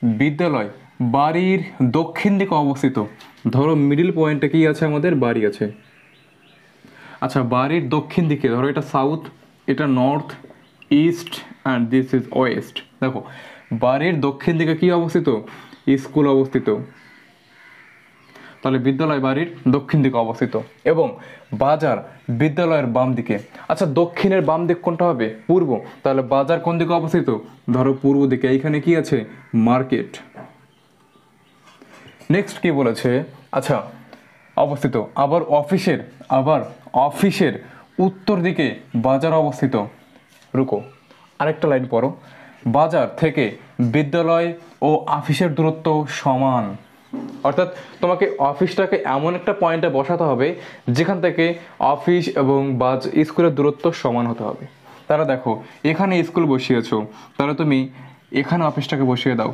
বিদ্যালয় বাড়ির দক্ষিণ দিকে অবস্থিত। ধরো মিডিল পয়েন্টে কি আছে, আমাদের বাড়ি আছে। আচ্ছা, বাড়ির দক্ষিণ দিকে ধরো এটা সাউথ, এটা north, east and this is West. দেখো বাড়ির দক্ষিণ দিকে কি অবস্থিত? স্কুল অবস্থিত। তাহলে বিদ্যালয় বাড়ির দক্ষিণ দিকে অবস্থিত এবং বাজার বিদ্যালয়ের বাম দিকে। আচ্ছা, দক্ষিণের বাম দিক কোনটা হবে? পূর্ব। তাহলে বাজার কোন দিকে অবস্থিত? ধরো পূর্ব দিকে। এইখানে কি আছে? মার্কেট। নেক্সট কি বলেছে? আচ্ছা, অবস্থিত। আবার অফিসের উত্তর দিকে বাজার অবস্থিত। রুকো, আরেকটা লাইন পড়ো। বাজার থেকে বিদ্যালয় ও অফিসের দূরত্ব সমান। অর্থাৎ তোমাকে অফিসটাকে এমন একটা পয়েন্টে বসাতে হবে যেখান থেকে অফিস এবং স্কুলের দূরত্ব সমান হতে হবে। তাহলে দেখো এখানে স্কুল বসিয়েছো, তাহলে তুমি এখানে অফিসটাকে বসিয়ে দাও।